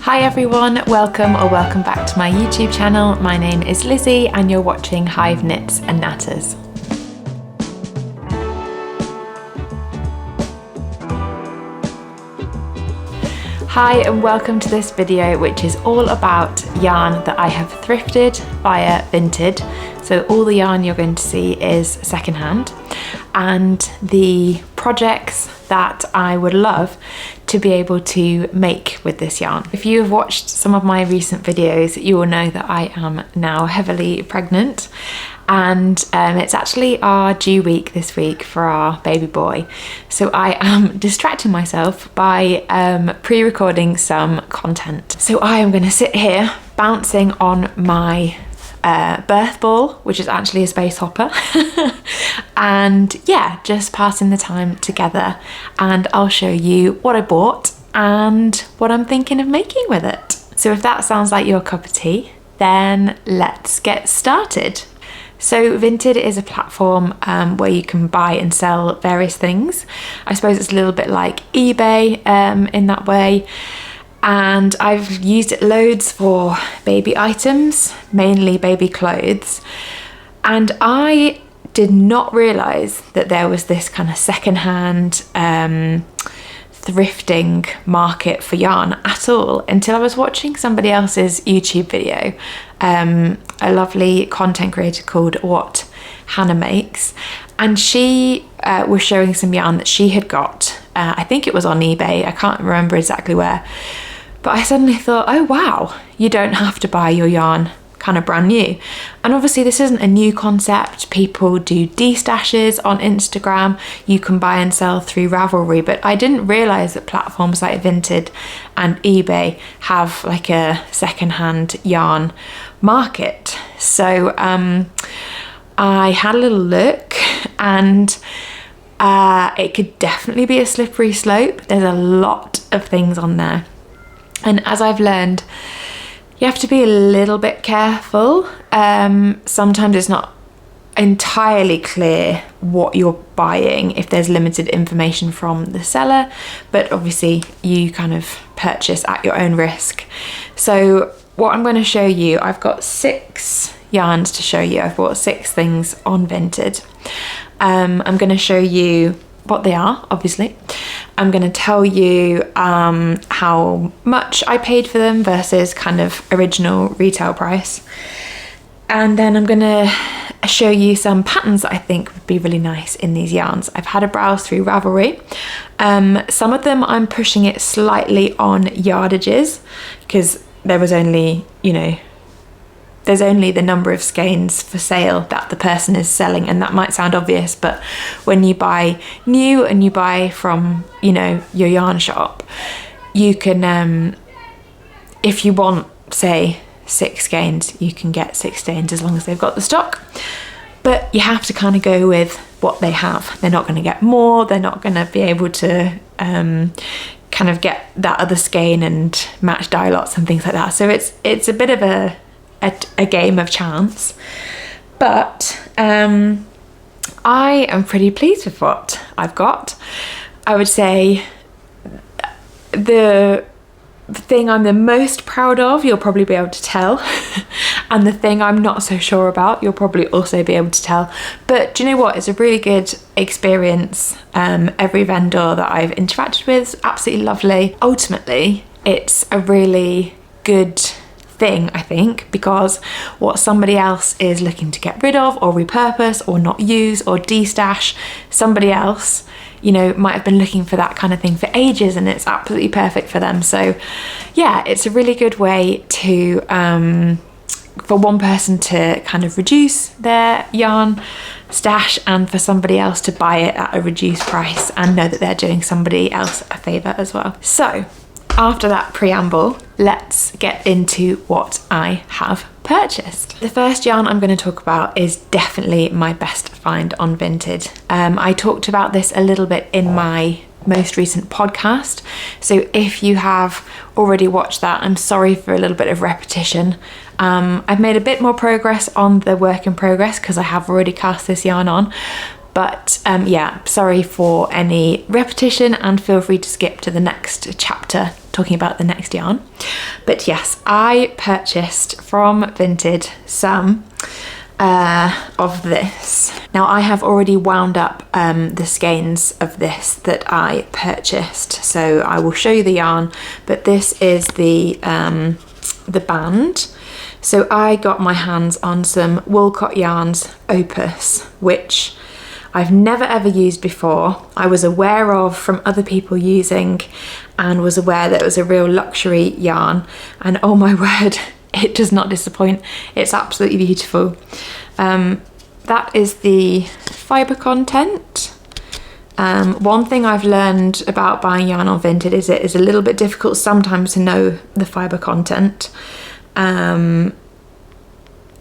Hi everyone, welcome or welcome back to my YouTube channel. My name is Lizzie and you're watching Hive Knits and Natters. Hi and welcome to this video, which is all about yarn that I have thrifted via Vinted. So all the yarn you're going to see is secondhand, and the projects that I would love to be able to make with this yarn. If you have watched some of my recent videos, you will know that I am now heavily pregnant, and it's actually our due week this week for our baby boy. So I am distracting myself by pre-recording some content. So I am going to sit here bouncing on my birth ball, which is actually a space hopper, and yeah, just passing the time together, and I'll show you what I bought and what I'm thinking of making with it. So if that sounds like your cup of tea, then let's get started. So Vinted is a platform where you can buy and sell various things. I suppose it's a little bit like eBay in that way. And I've used it loads for baby items, mainly baby clothes. And I did not realise that there was this kind of secondhand thrifting market for yarn at all until I was watching somebody else's YouTube video. A lovely content creator called What Hannah Makes. And she was showing some yarn that she had got. I think it was on eBay, I can't remember exactly where. But I suddenly thought, oh wow, you don't have to buy your yarn kind of brand new. And obviously this isn't a new concept. People do de-stashes on Instagram. You can buy and sell through Ravelry, but I didn't realise that platforms like Vinted and eBay have like a secondhand yarn market. So I had a little look, and it could definitely be a slippery slope. There's a lot of things on there. And as I've learned, you have to be a little bit careful. Sometimes it's not entirely clear what you're buying if there's limited information from the seller, but obviously you kind of purchase at your own risk. So what I'm going to show you, I've got 6 yarns to show you. I've bought 6 things on Vinted. I'm going to show you what they are, obviously. I'm going to tell you how much I paid for them versus kind of original retail price. And then I'm going to show you some patterns that I think would be really nice in these yarns. I've had a browse through Ravelry. Some of them I'm pushing it slightly on yardages because there was only, there's only the number of skeins for sale that the person is selling, and that might sound obvious, but when you buy new and you buy from, your yarn shop, you can, if you want, say, 6 skeins, you can get 6 skeins as long as they've got the stock. But you have to kind of go with what they have. They're not going to get more, they're not going to be able to kind of get that other skein and match dye lots and things like that. So it's a bit of a game of chance, but I am pretty pleased with what I've got. I would say the thing I'm the most proud of, you'll probably be able to tell, and the thing I'm not so sure about, you'll probably also be able to tell. But do you know what? It's a really good experience. Every vendor that I've interacted with is absolutely lovely. Ultimately, it's a really good thing, I think, because what somebody else is looking to get rid of or repurpose or not use or de-stash, somebody else, might have been looking for that kind of thing for ages, and it's absolutely perfect for them. So yeah, it's a really good way to for one person to kind of reduce their yarn stash, and for somebody else to buy it at a reduced price and know that they're doing somebody else a favour as well. So after that preamble, let's get into what I have purchased. The first yarn I'm going to talk about is definitely my best find on Vinted. I talked about this a little bit in my most recent podcast, so if you have already watched that, I'm sorry for a little bit of repetition. I've made a bit more progress on the work in progress because I have already cast this yarn on. But yeah, sorry for any repetition, and feel free to skip to the next chapter talking about the next yarn. But yes, I purchased from Vinted some of this. Now I have already wound up the skeins of this that I purchased, so I will show you the yarn, but this is the band. So I got my hands on some Walcot yarns Opus, which I've never ever used before. I was aware of from other people using, and was aware that it was a real luxury yarn, and oh my word, it does not disappoint. It's absolutely beautiful. That is the fibre content. One thing I've learned about buying yarn on Vinted is it is a little bit difficult sometimes to know the fibre content.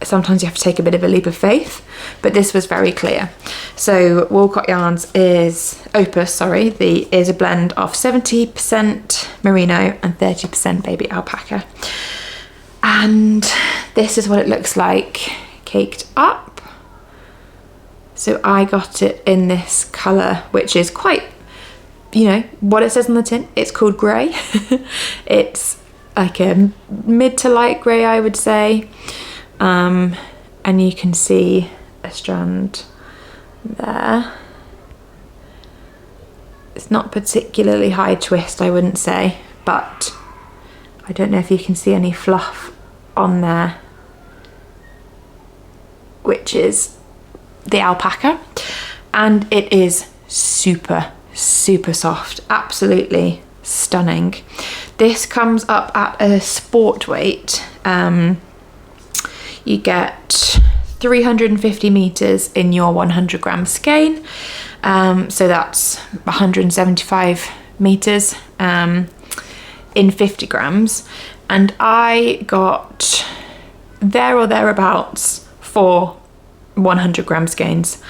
Sometimes you have to take a bit of a leap of faith, but this was very clear. So Walcot Yarns is is a blend of 70% merino and 30% baby alpaca. And this is what it looks like caked up. So I got it in this colour, which is quite, you know, what it says on the tin. It's called grey. It's like a mid to light grey, I would say. And you can see a strand there. It's not particularly high twist, I wouldn't say, but I don't know if you can see any fluff on there, which is the alpaca, and it is super soft, absolutely stunning. This comes up at a sport weight. You get 350 meters in your 100 gram skein, so that's 175 meters in 50 grams, and I got there or thereabouts for 100 gram skeins.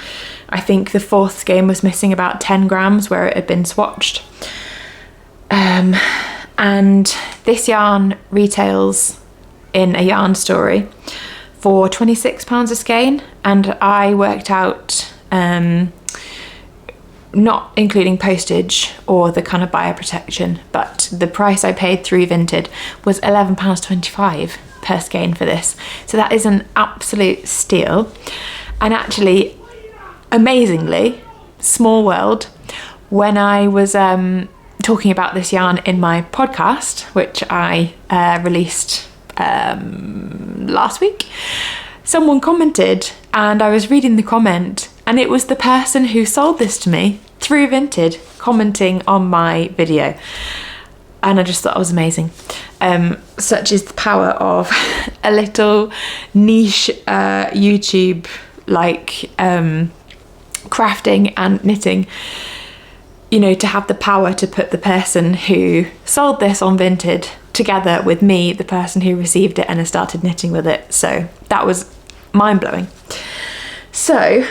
I think the fourth skein was missing about 10 grams where it had been swatched. And this yarn retails in a yarn story for £26 a skein, and I worked out, not including postage or the kind of buyer protection, but the price I paid through Vinted was £11.25 per skein for this. So that is an absolute steal. And actually, amazingly, small world, when I was talking about this yarn in my podcast, which I released last week, someone commented, and I was reading the comment, and it was the person who sold this to me through Vinted commenting on my video, and I just thought it was amazing. Such is the power of a little niche YouTube like crafting and knitting, you know, to have the power to put the person who sold this on Vinted together with me, the person who received it and has started knitting with it. So that was mind-blowing. So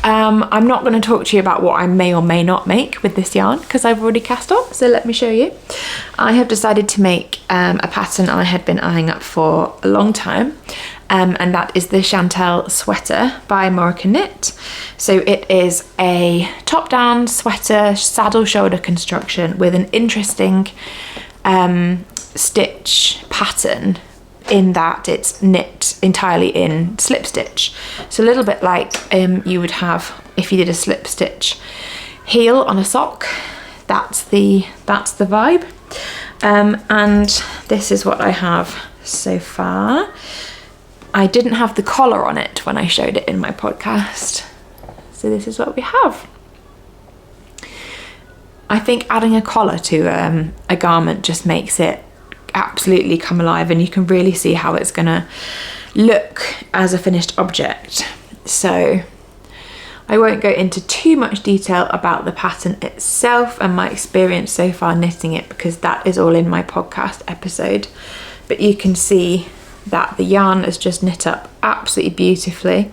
I'm not going to talk to you about what I may or may not make with this yarn because I've already cast on, so let me show you. I have decided to make a pattern I had been eyeing up for a long time, and that is the Chantal sweater by Moreca Knit. So it is a top-down sweater saddle shoulder construction with an interesting stitch pattern in that it's knit entirely in slip stitch. So a little bit like you would have if you did a slip stitch heel on a sock. That's the vibe. And this is what I have so far. I didn't have the collar on it when I showed it in my podcast, so this is what we have. I think adding a collar to a garment just makes it absolutely come alive, and you can really see how it's gonna look as a finished object. So I won't go into too much detail about the pattern itself and my experience so far knitting it, because that is all in my podcast episode, but you can see that the yarn is just knit up absolutely beautifully.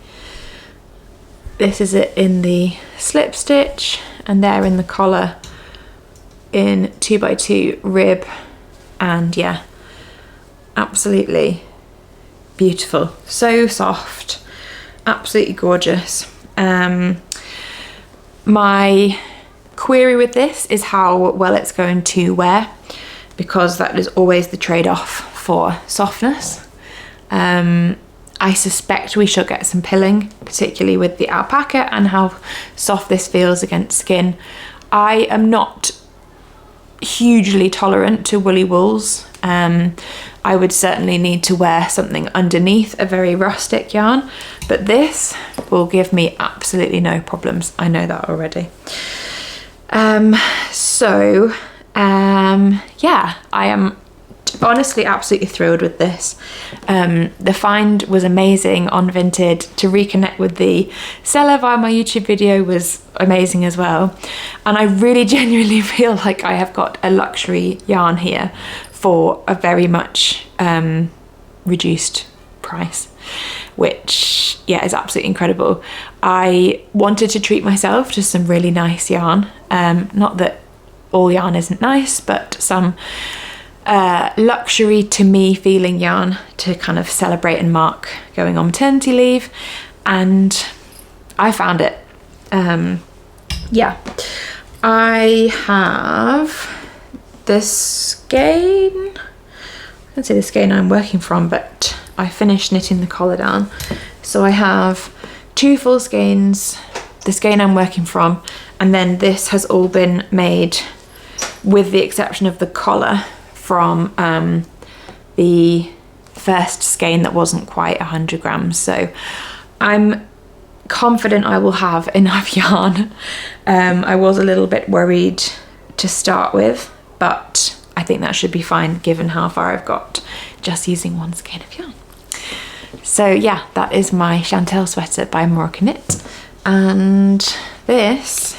This is it in the slip stitch, and there in the collar in 2x2 rib, and yeah, absolutely beautiful, so soft, absolutely gorgeous. My query with this is how well it's going to wear. because that is always the trade-off for softness. I suspect we shall get some pilling, particularly with the alpaca and how soft this feels against skin. I am not hugely tolerant to woolly wools. I would certainly need to wear something underneath a very rustic yarn, but this will give me absolutely no problems. I know that already. Yeah, I am honestly absolutely thrilled with this. The find was amazing on Vinted. To reconnect with the seller via my YouTube video was amazing as well, and I really genuinely feel like I have got a luxury yarn here for a very much reduced price, which, yeah, is absolutely incredible. I wanted to treat myself to some really nice yarn. Not that all yarn isn't nice, but some luxury to me feeling yarn to kind of celebrate and mark going on maternity leave, and I found it. Yeah, I have the skein, I can say the skein I'm working from, but I finished knitting the collar down, so I have 2 full skeins, the skein I'm working from, and then this has all been made, with the exception of the collar, from the first skein that wasn't quite 100 grams. So I'm confident I will have enough yarn. I was a little bit worried to start with, but I think that should be fine given how far I've got just using 1 skein of yarn. So yeah, that is my Chantal sweater by Moreca Knit, and this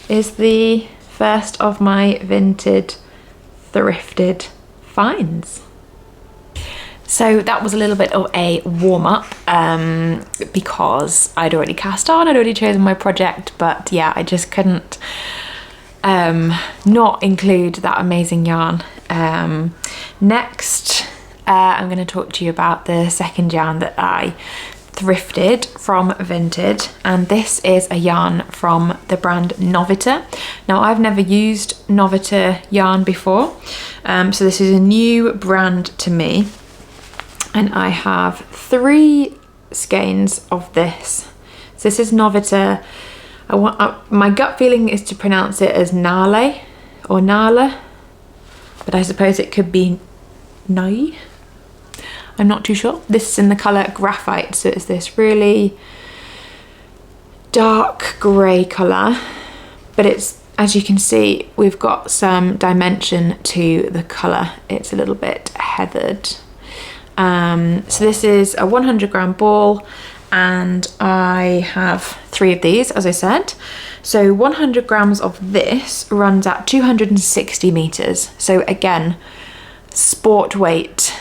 is the first of my Vinted thrifted finds. So that was a little bit of a warm-up because I'd already cast on, I'd already chosen my project, but yeah, I just couldn't not include that amazing yarn. Next, I'm going to talk to you about the second yarn that I thrifted from Vinted, and this is a yarn from the brand Novita. Now, I've never used Novita yarn before, so this is a new brand to me, and I have 3 skeins of this. So this is Novita. My gut feeling is to pronounce it as Nalle or Nalle, but I suppose it could be Nalle. I'm not too sure. This is in the colour Graphite, so it's this really dark grey colour, but it's, as you can see, we've got some dimension to the colour. It's a little bit heathered. So this is a 100 gram ball, and I have 3 of these, as I said. So 100 grams of this runs at 260 meters. So again, sport weight,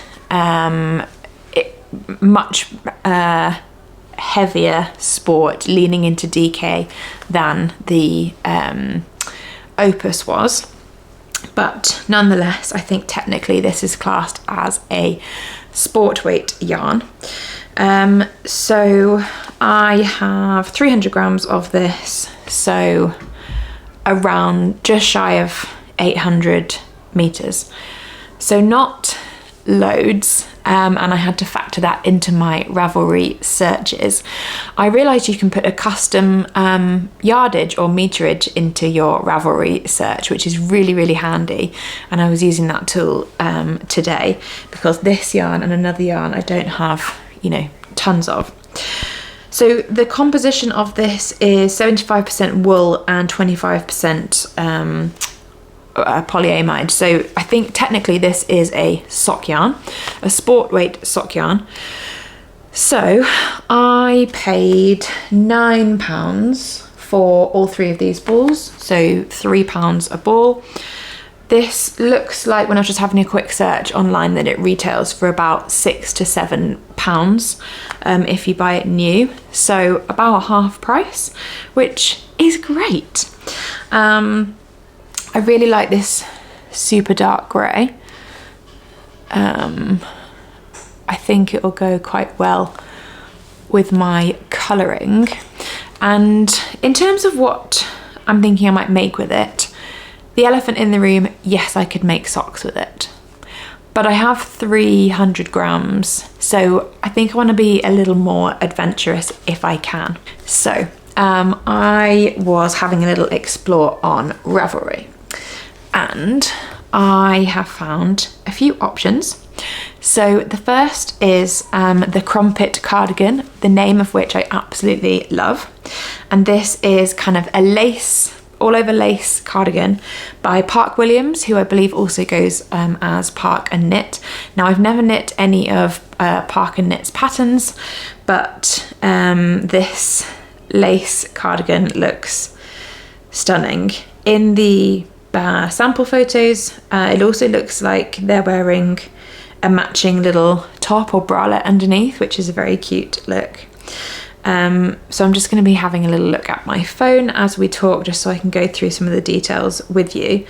much heavier sport, leaning into DK than the Opus was, but nonetheless I think technically this is classed as a sport weight yarn. So I have 300 grams of this, so around just shy of 800 meters, so not loads, and I had to factor that into my Ravelry searches. I realised you can put a custom yardage or meterage into your Ravelry search, which is really handy, and I was using that tool today, because this yarn and another yarn I don't have, you know, tons of. So the composition of this is 75% wool and 25% polyamide. So I think technically this is a sock yarn, a sport weight sock yarn. So I paid £9 for all 3 of these balls, so £3 a ball. This looks like, when I was just having a quick search online, that it retails for about £6 to £7 if you buy it new, so about half price, which is great. I really like this super dark grey. I think it will go quite well with my colouring. And in terms of what I'm thinking I might make with it, The elephant in the room, yes, I could make socks with it. But I have 300 grams, so I think I want to be a little more adventurous if I can. So I was having a little explore on Ravelry, and I have found a few options. So the first is the Crumpet cardigan, the name of which I absolutely love. And this is kind of a lace, all over lace cardigan by Park Williams, who I believe also goes as Park and Knit. Now I've never knit any of Park and Knit's patterns, but this lace cardigan looks stunning. In the sample photos, it also looks like they're wearing a matching little top or bralette underneath, which is a very cute look. So I'm just going to be having a little look at my phone as we talk, just so I can go through some of the details with you.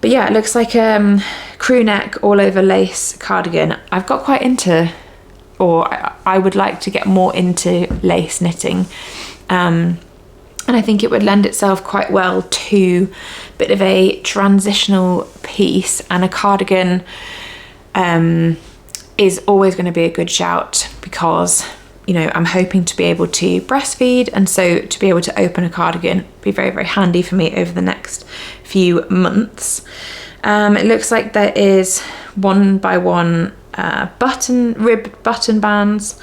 But yeah, it looks like a crew neck all over lace cardigan. I've got quite into, or I would like to get more into lace knitting. And I think it would lend itself quite well to a bit of a transitional piece, and a cardigan is always going to be a good shout because, you know, I'm hoping to be able to breastfeed, and so to be able to open a cardigan would be very, very handy for me over the next few months. It looks like there is 1x1 ribbed button bands,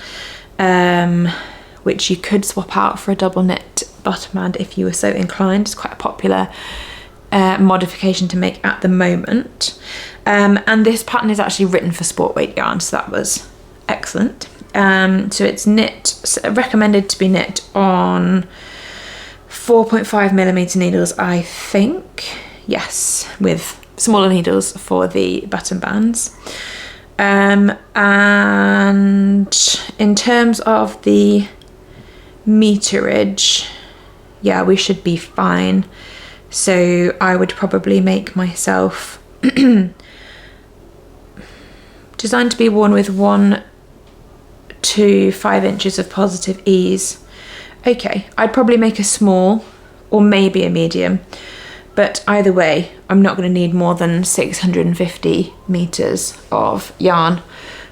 which you could swap out for a double knit button band if you were so inclined. It's quite a popular modification to make at the moment. And this pattern is actually written for sport weight yarn, so that was excellent. So it's recommended to be knit on 4.5mm needles, I think. Yes, with smaller needles for the button bands. And in terms of the meterage, yeah, we should be fine. So I would probably make myself designed to be worn with 1 to 5 inches of positive ease. Okay, I'd probably make a small or maybe a medium, but either way, I'm not going to need more than 650 meters of yarn,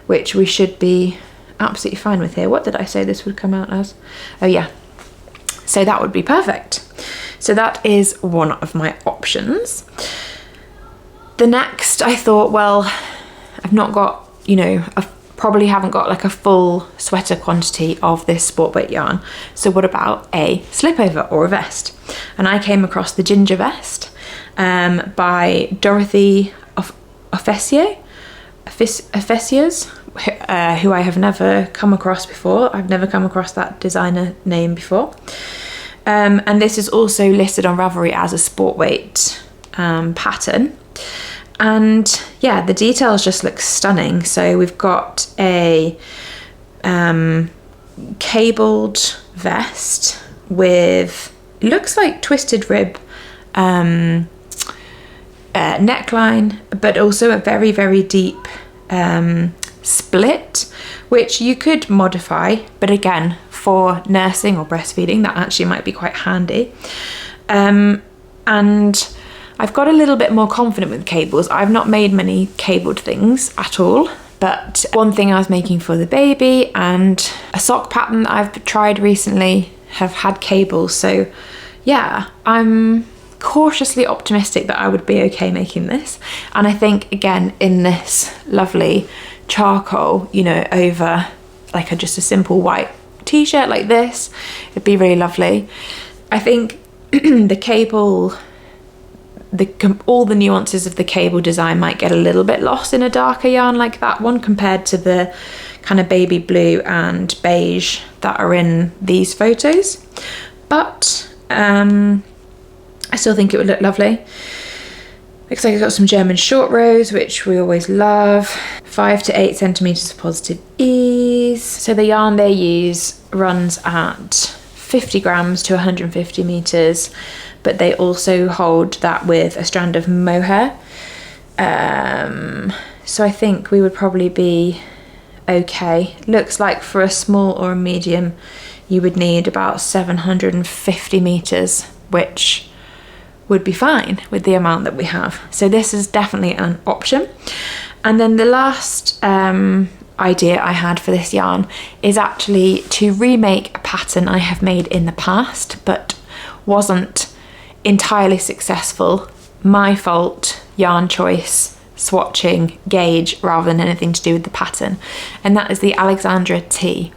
which we should be absolutely fine with here. What did I say this would come out as? Oh yeah, so that would be perfect. So that is one of my options. The next, I thought, well, I've not got, you know, probably haven't got like a full sweater quantity of this sport weight yarn. So what about a slipover or a vest? And I came across the ginger vest by Dorothy Offeciers, who I have never come across before. I've never come across that designer name before. And this is also listed on Ravelry as a sport weight pattern. And yeah, the details just look stunning. So we've got a cabled vest with, looks like twisted rib neckline, but also a very, very deep split, which you could modify, but again, for nursing or breastfeeding, that actually might be quite handy. And I've got a little bit more confident with cables. I've not made many cabled things at all, but one thing I was making for the baby and a sock pattern that I've tried recently have had cables. So yeah, I'm cautiously optimistic that I would be okay making this. And I think, again, in this lovely charcoal, you know, over like just a simple white t-shirt like this, it'd be really lovely. I think the cable, all the nuances of the cable design might get a little bit lost in a darker yarn like that one compared to the kind of baby blue and beige that are in these photos. But I still think it would look lovely. Looks like I've got some German short rows, which we always love. 5 to 8 centimeters of positive ease. So the yarn they use runs at 50 grams to 150 meters, but they also hold that with a strand of mohair. So I think we would probably be okay. Looks like for a small or a medium, you would need about 750 meters, which would be fine with the amount that we have. So this is definitely an option. And then the last idea I had for this yarn is actually to remake a pattern I have made in the past but wasn't entirely successful. My fault, yarn choice, swatching, gauge, rather than anything to do with the pattern. And that is the Alexandra T.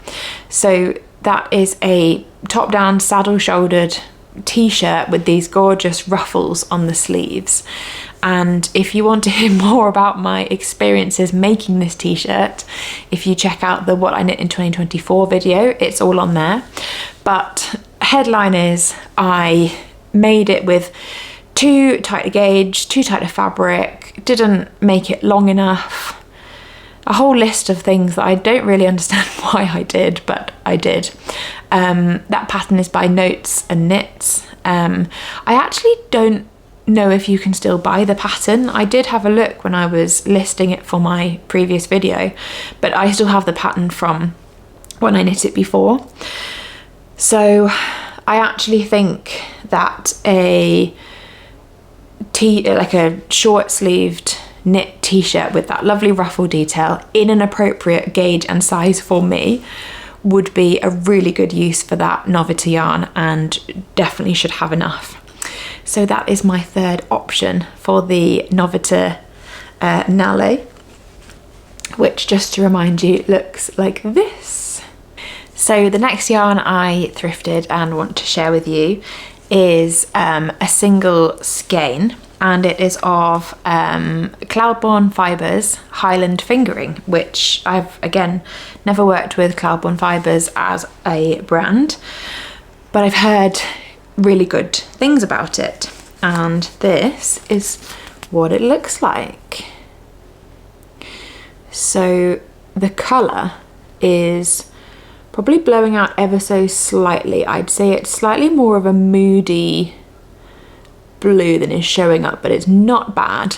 So that is a top-down saddle-shouldered t-shirt with these gorgeous ruffles on the sleeves. And if you want to hear more about my experiences making this t-shirt, if you check out the What I Knit in 2024 video, it's all on there. But headline is, I made it with too tight a gauge, too tight a fabric, didn't make it long enough, a whole list of things that I don't really understand why I did, but I did. That pattern is by Notes and Knits. I actually don't know if you can still buy the pattern. I did have a look when I was listing it for my previous video, but I still have the pattern from when I knit it before. So I actually think that like a short sleeved knit t-shirt with that lovely ruffle detail in an appropriate gauge and size for me would be a really good use for that Novita yarn, and definitely should have enough. So that is my third option for the Novita Nalle, which, just to remind you, looks like this. So the next yarn I thrifted and want to share with you is a single skein, and it is of Cloudborn Fibres Highland fingering, which I've, again, never worked with Cloudborn Fibres as a brand, but I've heard really good things about it. And this is what it looks like. So the colour is probably blowing out ever so slightly. I'd say it's slightly more of a moody blue than is showing up, but it's not bad.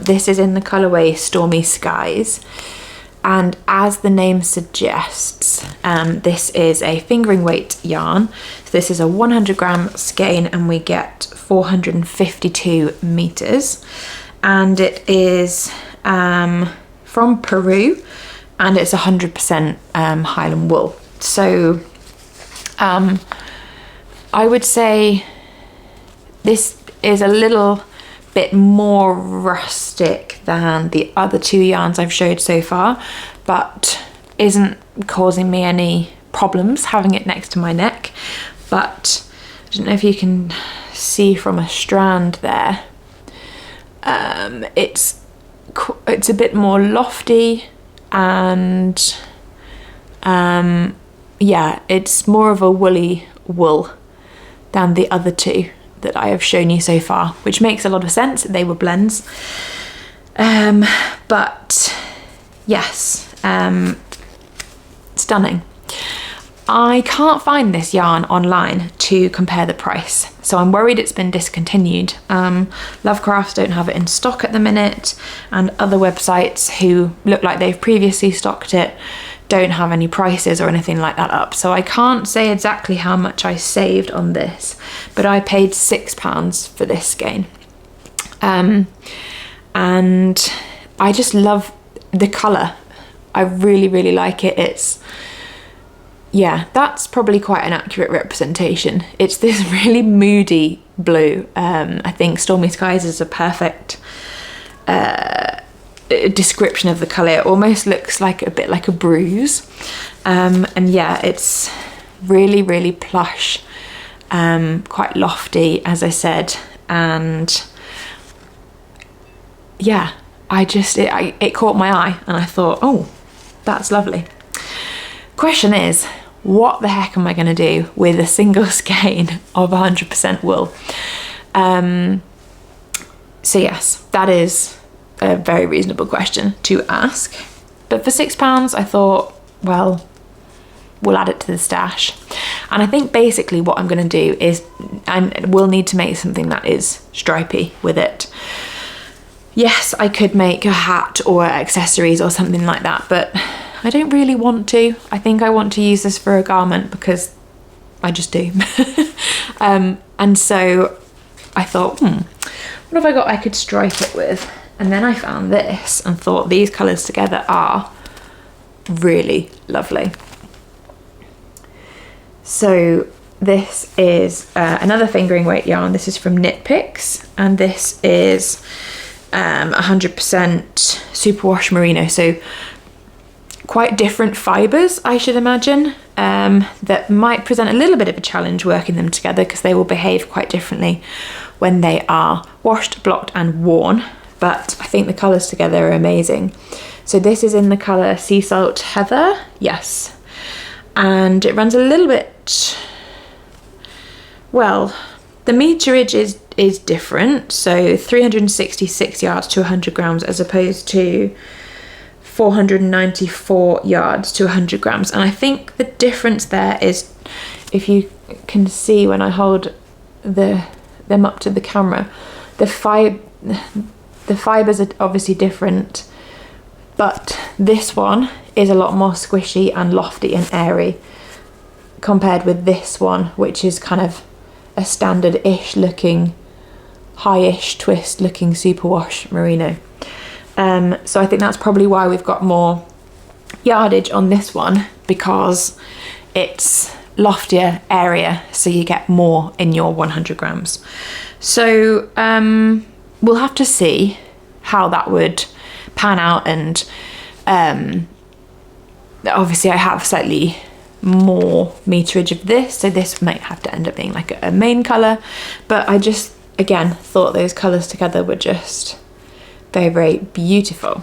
This is in the colourway Stormy Skies, and as the name suggests, this is a fingering weight yarn. So this is a 100 gram skein, and we get 452 meters, and it is from Peru, and it's 100% Highland wool. So I would say this is a little bit more rustic than the other two yarns I've showed so far, but isn't causing me any problems having it next to my neck. But I don't know if you can see from a strand there, it's a bit more lofty, and yeah, it's more of a woolly wool than the other two that I have shown you so far, which makes a lot of sense. They were blends. But yes, stunning. I can't find this yarn online to compare the price, so I'm worried it's been discontinued. Lovecrafts don't have it in stock at the minute, and other websites who look like they've previously stocked it don't have any prices or anything like that up. So I can't say exactly how much I saved on this, but I paid £6 for this skein. And I just love the colour. I really, really like it. It's, yeah, that's probably quite an accurate representation. It's this really moody blue. I think Stormy Skies is a perfect description of the colour. It almost looks like a bit like a bruise. And yeah, it's really, really plush, quite lofty, as I said. And yeah, it caught my eye, and I thought, oh, that's lovely. Question is, what the heck am I going to do with a single skein of 100% wool? So yes, that is a very reasonable question to ask. But for £6, I thought, well, we'll add it to the stash. And I think basically what I'm going to do is, I will need to make something that is stripy with it. Yes, I could make a hat or accessories or something like that, but I don't really want to. I think I want to use this for a garment because I just do. And so I thought, what have I got I could stripe it with? And then I found this and thought these colours together are really lovely. So this is another fingering weight yarn. This is from Knit Picks, and this is 100% superwash merino. So quite different fibres, I should imagine, that might present a little bit of a challenge working them together because they will behave quite differently when they are washed, blocked and worn. But I think the colours together are amazing. So this is in the colour Sea Salt Heather, yes. And it runs a little bit, well, the meterage is different. So 366 yards to 100 grams as opposed to 494 yards to 100 grams. And I think the difference there is, if you can see when I hold them up to the camera, the fibres are obviously different, but this one is a lot more squishy and lofty and airy compared with this one, which is kind of a standard-ish looking, high-ish twist looking superwash merino. So I think that's probably why we've got more yardage on this one, because it's loftier, airier, so you get more in your 100 grams. So we'll have to see how that would pan out, and obviously I have slightly more meterage of this, so this might have to end up being like a main colour, but I just again thought those colours together were just very, very beautiful.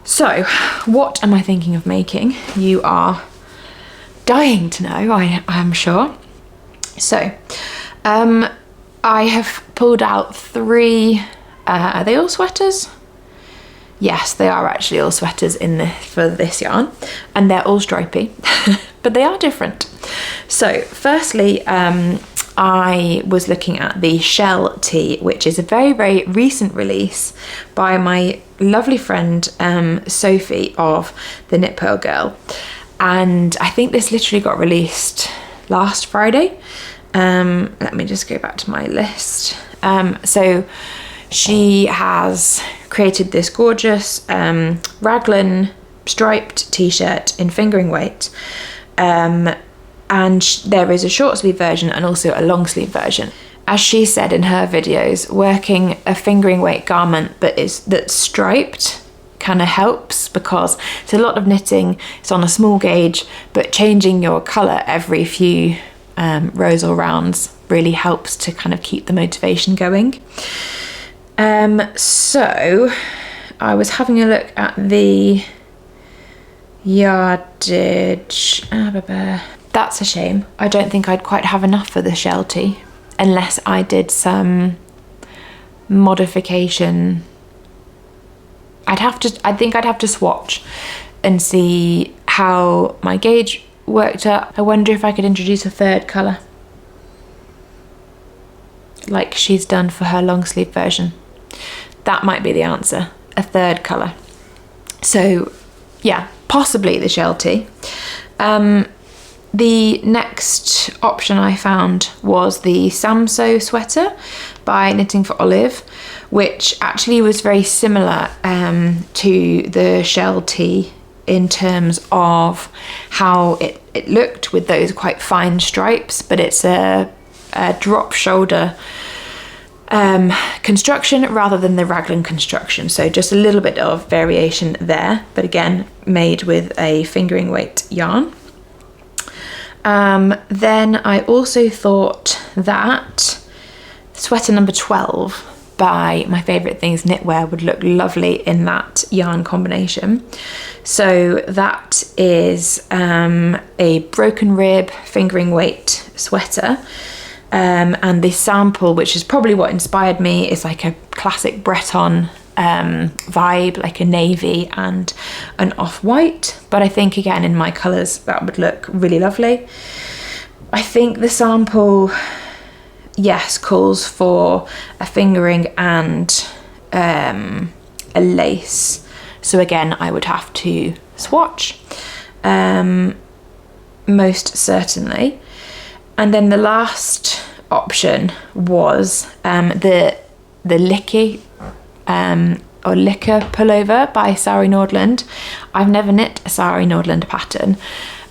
So what am I thinking of making? You are dying to know, I'm sure. So I have pulled out 3, are they all sweaters? Yes, they are actually all sweaters for this yarn, and they're all stripy, but they are different. So firstly, I was looking at the Shell Tee, which is a very, very recent release by my lovely friend Sophie of the Knit Purl Girl, and I think this literally got released last Friday. Let me just go back to my list. So she has created this gorgeous raglan striped t-shirt in fingering weight, and there is a short sleeve version and also a long sleeve version. As she said in her videos, working a fingering weight garment that's striped kind of helps, because it's a lot of knitting, it's on a small gauge, but changing your colour every few rows or rounds really helps to kind of keep the motivation going. So I was having a look at the yardage. That's a shame. I don't think I'd quite have enough for the Shell Tee unless I did some modification. I think I'd have to swatch and see how my gauge worked up. I wonder if I could introduce a third colour like she's done for her long sleeve version. That might be the answer, a third colour. So yeah, possibly the Shell Tee. The next option I found was the Samso sweater by Knitting for Olive, which actually was very similar to the Shell Tee in terms of how it looked with those quite fine stripes, but it's a drop shoulder construction rather than the raglan construction, so just a little bit of variation there, but again made with a fingering weight yarn. Then I also thought that sweater number 12 by My Favourite Things Knitwear would look lovely in that yarn combination. So that is a broken rib fingering weight sweater. And the sample, which is probably what inspired me, is like a classic Breton vibe, like a navy and an off-white, but I think again in my colours that would look really lovely. I think the sample, yes, calls for a fingering and a lace, so again I would have to swatch most certainly. And then the last option was the Lykke or Lykke Pullover by Sari Nordlund. I've never knit a Sari Nordlund pattern,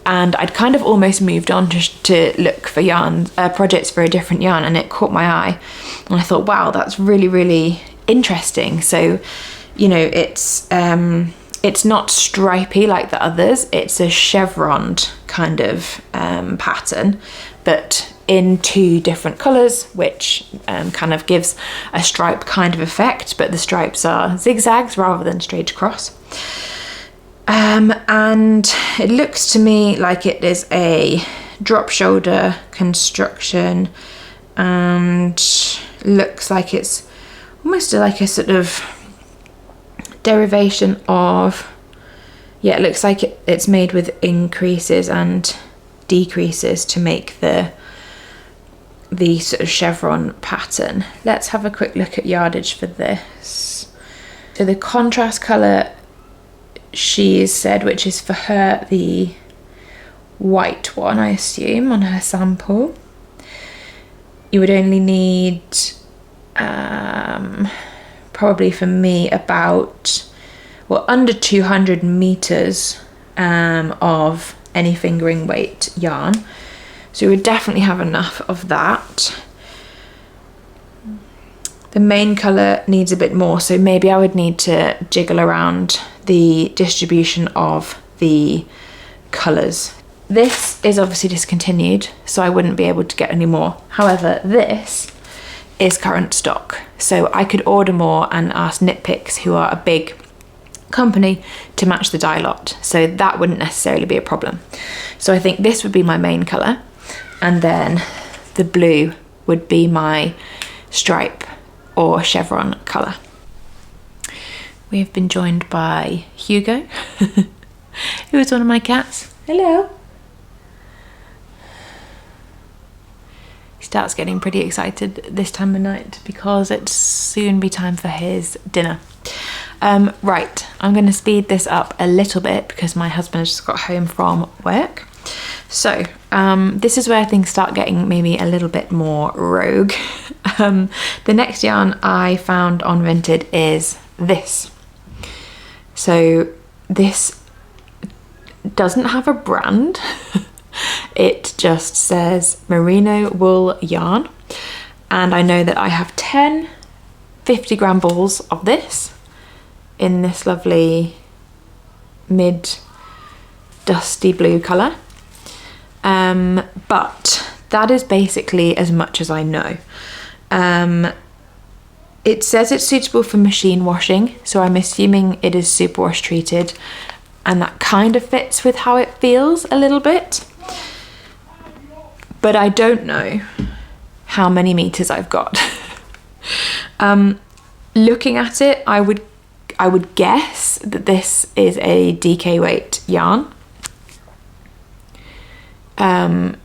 and I'd kind of almost moved on to look for yarn projects for a different yarn, and it caught my eye, and I thought, wow, that's really, really interesting. So, you know, it's not stripy like the others, it's a chevroned kind of pattern, but in 2 different colours, which kind of gives a stripe kind of effect, but the stripes are zigzags rather than straight across. And it looks to me like it is a drop shoulder construction, and looks like it's almost like a sort of derivation of, yeah, it looks like it's made with increases and decreases to make the sort of chevron pattern. Let's have a quick look at yardage for this. So the contrast colour she's said, which is for her the white one, I assume, on her sample, you would only need probably for me about, well, under 200 meters of any fingering weight yarn. So we would definitely have enough of that. The main colour needs a bit more, so maybe I would need to jiggle around the distribution of the colours. This is obviously discontinued, so I wouldn't be able to get any more. However, this is current stock, so I could order more and ask Knitpicks, who are a big company, to match the dye lot, so that wouldn't necessarily be a problem. So I think this would be my main colour, and then the blue would be my stripe or chevron colour. We have been joined by Hugo, who is one of my cats. Hello. He starts getting pretty excited this time of night because it's soon be time for his dinner. Right, I'm going to speed this up a little bit because my husband has just got home from work. So this is where things start getting maybe a little bit more rogue. The next yarn I found on Vinted is this. So this doesn't have a brand. It just says merino wool yarn, and I know that I have 10 50-gram balls of this in this lovely mid dusty blue colour, but that is basically as much as I know. It says it's suitable for machine washing, so I'm assuming it is superwash treated, and that kind of fits with how it feels a little bit. But I don't know how many meters I've got. Looking at it, I would guess that this is a DK weight yarn. But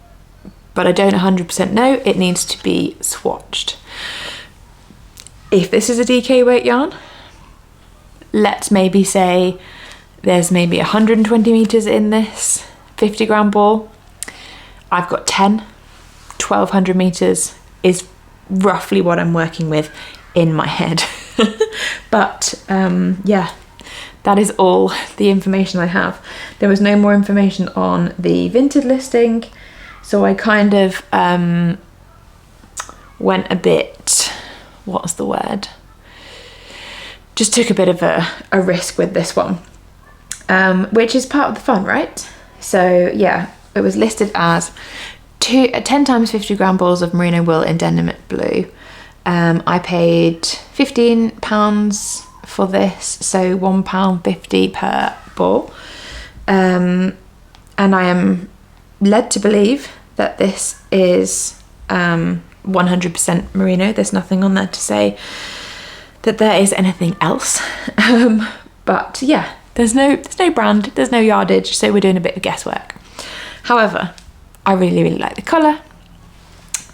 I don't 100% know. It needs to be swatched. If this is a DK weight yarn, let's maybe say there's maybe 120 meters in this 50-gram ball. I've got 10. 1200 meters is roughly what I'm working with in my head. But yeah, that is all the information I have. There was no more information on the Vinted listing, so I kind of went a bit, what's the word? Just took a bit of a risk with this one, which is part of the fun, right? So yeah, it was listed as 10 times 50-gram balls of merino wool in denim blue. I paid £15 for this, so £1.50 per ball. And I am led to believe that this is 100% merino. There's nothing on there to say that there is anything else. But yeah, there's no brand, there's no yardage, so we're doing a bit of guesswork. However, I really, really like the colour,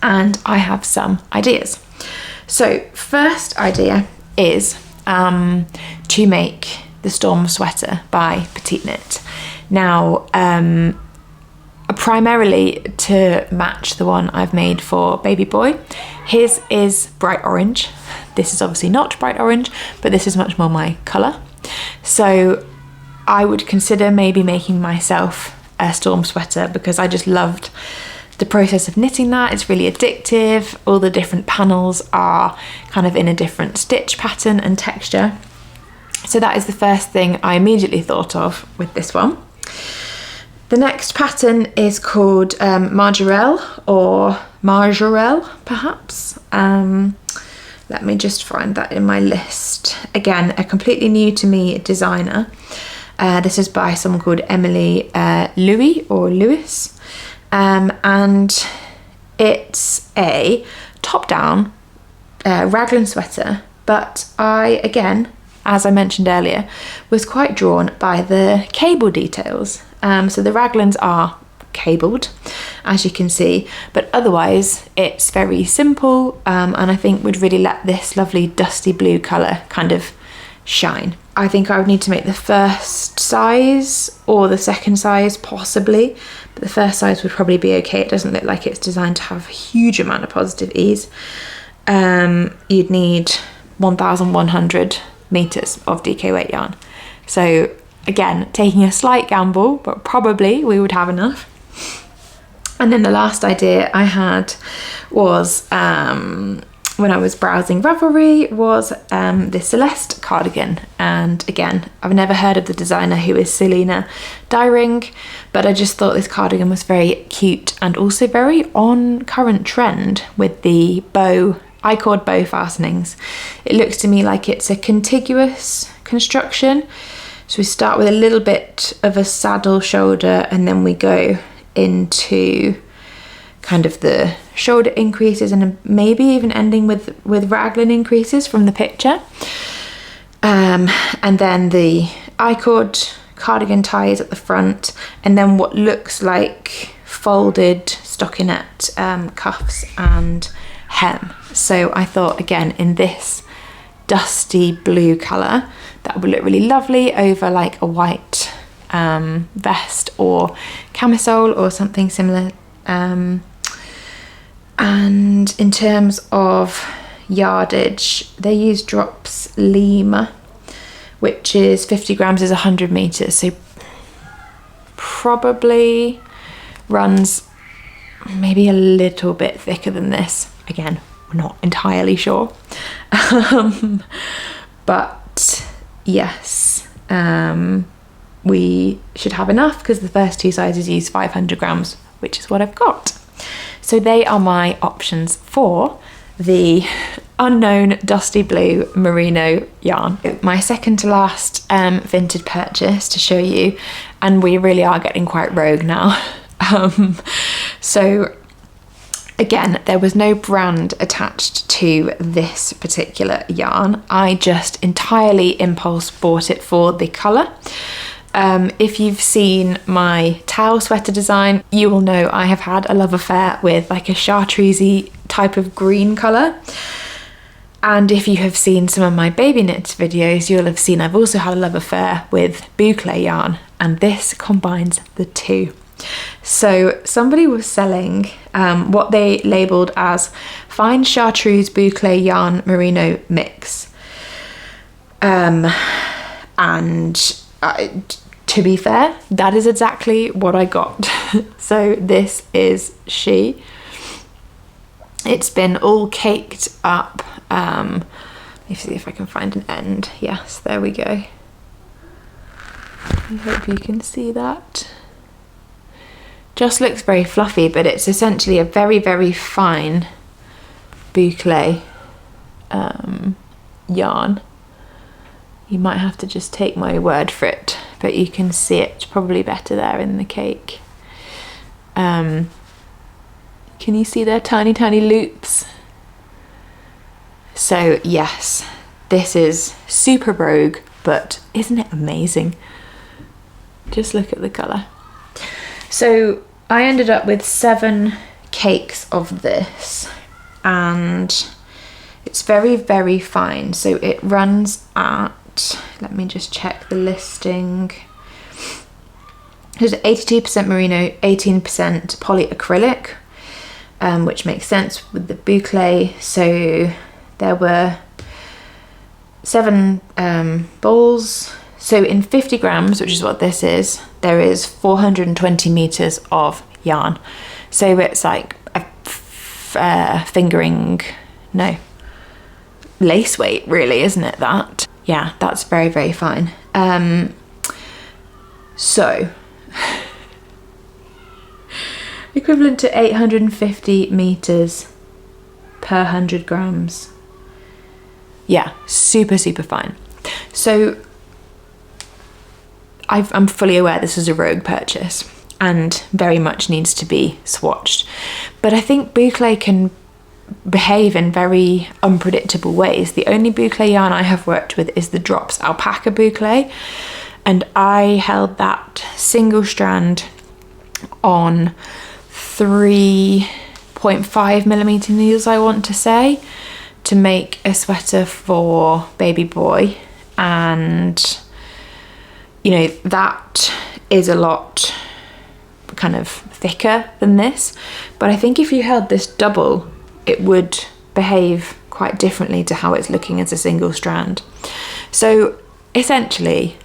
and I have some ideas. So first idea is to make the Storm Sweater by Petite Knit. Now, primarily to match the one I've made for baby boy. His is bright orange. This is obviously not bright orange, but this is much more my colour. So I would consider maybe making myself a storm sweater, because I just loved the process of knitting that. It's really addictive. All the different panels are kind of in a different stitch pattern and texture. So that is the first thing I immediately thought of with this one. The next pattern is called Marjorelle, or Marjorelle perhaps. Let me just find that in my list. Again, a completely new to me designer. This is by someone called Emilie Lewis. And it's a top-down raglan sweater, but I, again, as I mentioned earlier, was quite drawn by the cable details. So the raglans are cabled, as you can see, but otherwise it's very simple, and I think would really let this lovely dusty blue colour kind of shine. I think I would need to make the first size or the second size possibly, but the first size would probably be okay. It doesn't look like it's designed to have a huge amount of positive ease. You'd need 1,100 meters of DK weight yarn. So again, taking a slight gamble, but probably we would have enough. And then the last idea I had was, when I was browsing Ravelry, was the Celeste cardigan. And again, I've never heard of the designer, who is Celina Dyhring, but I just thought this cardigan was very cute and also very on current trend with the bow, I-cord bow fastenings. It looks to me like it's a contiguous construction. So we start with a little bit of a saddle shoulder, and then we go into kind of the shoulder increases, and maybe even ending with raglan increases from the picture. And then the I-cord cardigan ties at the front, and then what looks like folded stockinette cuffs and hem. So I thought, again, in this dusty blue colour, that would look really lovely over like a white vest or camisole or something similar. And in terms of yardage, they use Drops Lima, which is 50 grams is 100 meters, so probably runs maybe a little bit thicker than this. Again, we're not entirely sure. But yes, we should have enough, because the first two sizes use 500 grams, which is what I've got. So they are my options for the unknown dusty blue merino yarn. My second to last Vinted purchase to show you, and we really are getting quite rogue now. So again, there was no brand attached to this particular yarn. I just entirely impulse bought it for the colour. If you've seen my towel sweater design, you will know I have had a love affair with like a chartreusey type of green colour. And if you have seen some of my baby knits videos, you'll have seen I've also had a love affair with bouclé yarn, and this combines the two. So somebody was selling what they labelled as fine chartreuse bouclé yarn merino mix. To be fair, that is exactly what I got. So this is she. It's been all caked up. Let me see if I can find an end. Yes, there we go. I hope you can see that. Just looks very fluffy, but it's essentially a very, very fine bouclé yarn. You might have to just take my word for it, but you can see it probably better there in the cake. Can you see their tiny, tiny loops? So yes, this is super rogue, but isn't it amazing? Just look at the colour. So I ended up with 7 cakes of this, and it's very, very fine. So it runs at, let me just check the listing, There's 82% merino, 18% polyacrylic, which makes sense with the bouclé. So there were 7 balls. So in 50 grams, which is what this is, there is 420 meters of yarn. So it's like a lace weight really, isn't it, that? Yeah, that's very, very fine. So equivalent to 850 meters per 100 grams. Yeah, super, super fine. So I'm fully aware this is a rogue purchase and very much needs to be swatched. But I think bouclé can behave in very unpredictable ways. The only bouclé yarn I have worked with is the Drops Alpaca bouclé, and I held that single strand on 3.5mm needles, I want to say, to make a sweater for baby boy. And you know, that is a lot kind of thicker than this, but I think if you held this double, it would behave quite differently to how it's looking as a single strand. So essentially,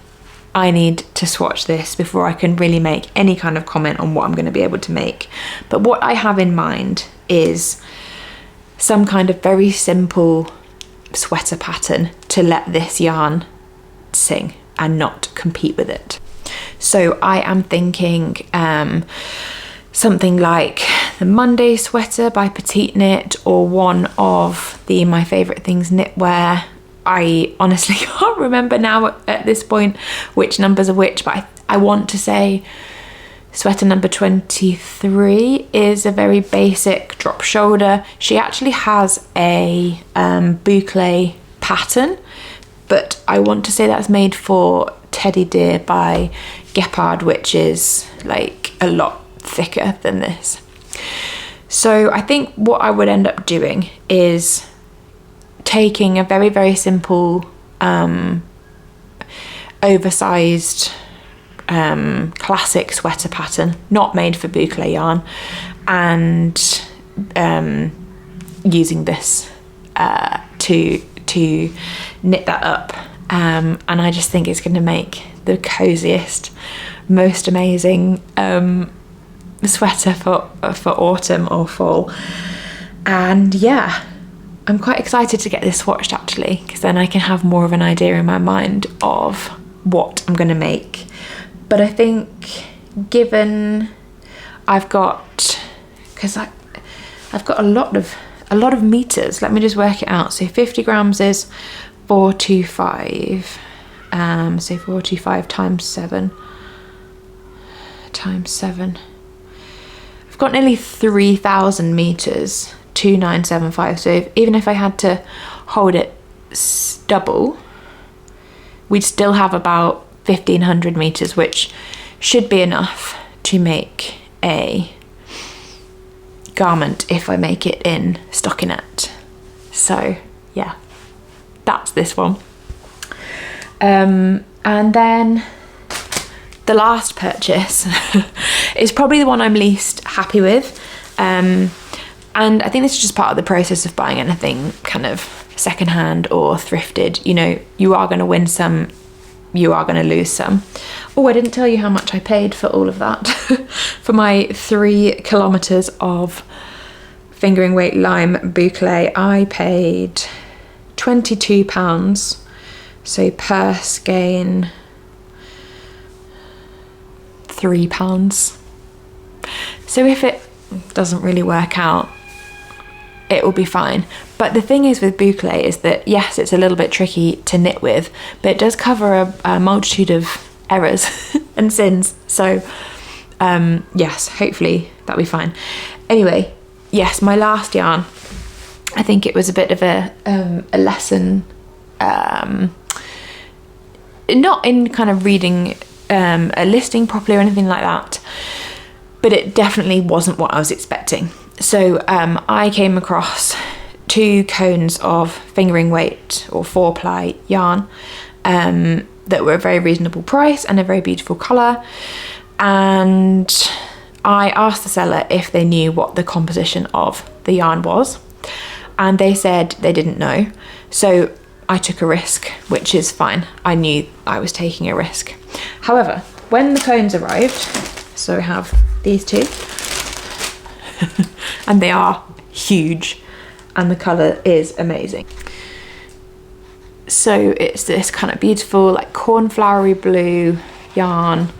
I need to swatch this before I can really make any kind of comment on what I'm going to be able to make. But what I have in mind is some kind of very simple sweater pattern to let this yarn sing and not compete with it. So I am thinking something like the Monday sweater by Petite Knit, or one of the My Favourite Things knitwear. I honestly can't remember now at this point which numbers are which, but I want to say sweater number 23 is a very basic drop shoulder. She actually has a bouclé pattern, but I want to say that's made for Teddy Dear by Gepard, which is like a lot thicker than this. So I think what I would end up doing is taking a very, very simple oversized classic sweater pattern, not made for bouclé yarn, and using this to knit that up, and I just think it's going to make the coziest, most amazing sweater for autumn or fall. And yeah, I'm quite excited to get this swatched actually, because then I can have more of an idea in my mind of what I'm going to make. But I think given I've got, because I've got a lot of meters, let me just work it out. So 50 grams is 425, so 425 times 7. I've got nearly 3,000 meters, 2975. So even if I had to hold it double, we'd still have about 1,500 meters, which should be enough to make a garment if I make it in stockinette. So yeah, that's this one. And then the last purchase is probably the one I'm least happy with, and I think this is just part of the process of buying anything kind of secondhand or thrifted. You know, you are going to win some, you are going to lose some. Oh, I didn't tell you how much I paid for all of that. For my 3 kilometers of fingering weight lime bouclé, I paid £22. So per skein, £3. So if it doesn't really work out, it will be fine. But the thing is with bouclé is that yes, it's a little bit tricky to knit with, but it does cover a multitude of errors and sins. So yes, hopefully that'll be fine. Anyway, yes, my last yarn, I think it was a bit of a lesson, not in kind of reading a listing properly or anything like that, but it definitely wasn't what I was expecting. So I came across 2 cones of fingering weight or 4-ply yarn that were a very reasonable price and a very beautiful colour. and I asked the seller if they knew what the composition of the yarn was, and they said they didn't know. So I took a risk, which is fine. I knew I was taking a risk. However, when the cones arrived, so I have these two, and they are huge, and the colour is amazing. So it's this kind of beautiful, like cornflowery blue yarn.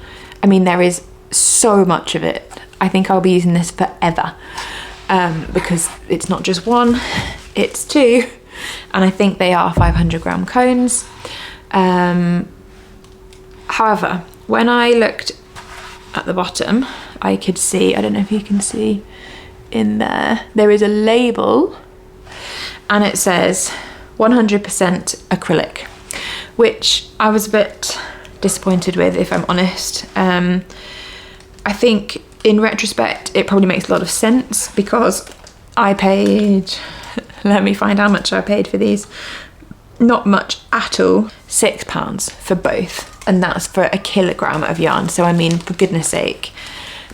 I mean, there is so much of it. I think I'll be using this forever, because it's not just one, it's two, and I think they are 500-gram cones. However, when I looked at the bottom, I could see, I don't know if you can see in there is a label, and it says 100% acrylic, which I was a bit disappointed with, if I'm honest. I think in retrospect it probably makes a lot of sense, because I paid, let me find how much I paid for these, not much at all, £6 for both, and that's for a kilogram of yarn. So I mean, for goodness sake,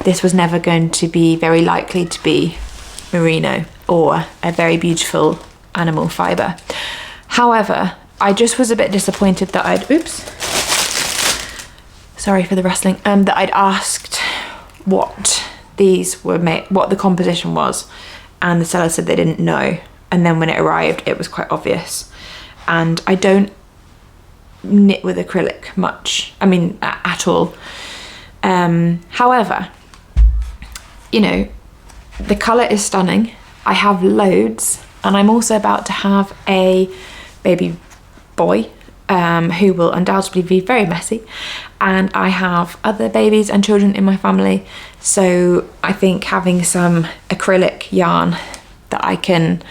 this was never going to be very likely to be merino or a very beautiful animal fibre. However, I just was a bit disappointed that sorry for the rustling, that I'd asked what these were made, what the composition was, and the seller said they didn't know, and then when it arrived it was quite obvious. And I don't knit with acrylic much, I mean at all. However, you know, the colour is stunning. I have loads, and I'm also about to have a baby boy who will undoubtedly be very messy, and I have other babies and children in my family, so I think having some acrylic yarn that I can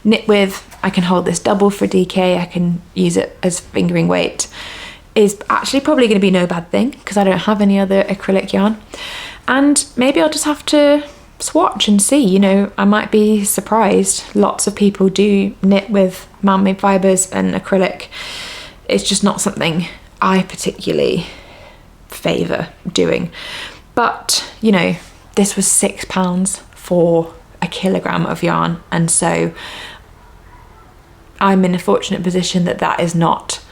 knit with, I can hold this double for DK, I can use it as fingering weight, is actually probably going to be no bad thing, because I don't have any other acrylic yarn. And maybe I'll just have to swatch and see, you know, I might be surprised. Lots of people do knit with man-made fibres and acrylic. It's just not something I particularly favour doing. But, you know, this was £6 for a kilogram of yarn, and so I'm in a fortunate position that that is not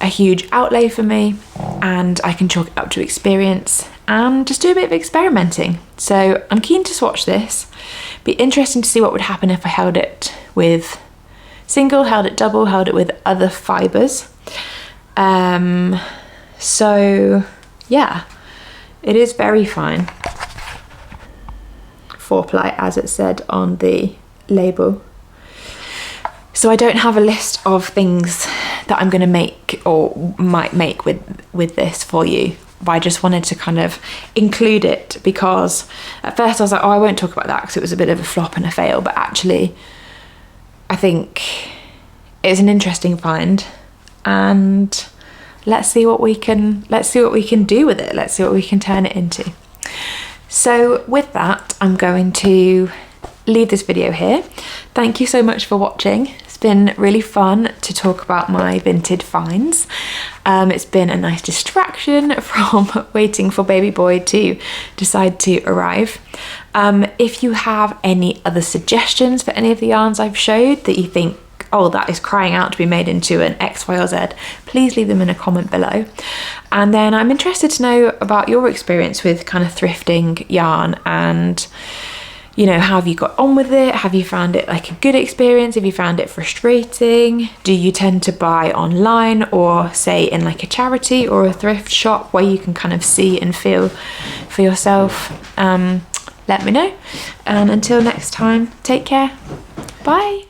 a huge outlay for me, and I can chalk it up to experience and just do a bit of experimenting. So I'm keen to swatch this. Be interesting to see what would happen if I held it with single, held it double, held it with other fibres. So yeah, it is very fine. 4-ply, as it said on the label. So I don't have a list of things that I'm going to make or might make with this for you, but I just wanted to kind of include it, because at first I was like, oh, I won't talk about that because it was a bit of a flop and a fail, but actually I think it's an interesting find, and let's see what we can do with it. Let's see what we can turn it into. So with that, I'm going to leave this video here. Thank you so much for watching. It's been really fun to talk about my Vinted finds. It's been a nice distraction from waiting for baby boy to decide to arrive. If you have any other suggestions for any of the yarns I've showed that you think, oh, that is crying out to be made into an X, Y, or Z, please leave them in a comment below. And then I'm interested to know about your experience with kind of thrifting yarn, and you know, how have you got on with it? Have you found it like a good experience? Have you found it frustrating? Do you tend to buy online, or say in like a charity or a thrift shop where you can kind of see and feel for yourself? Let me know. And until next time, take care. Bye.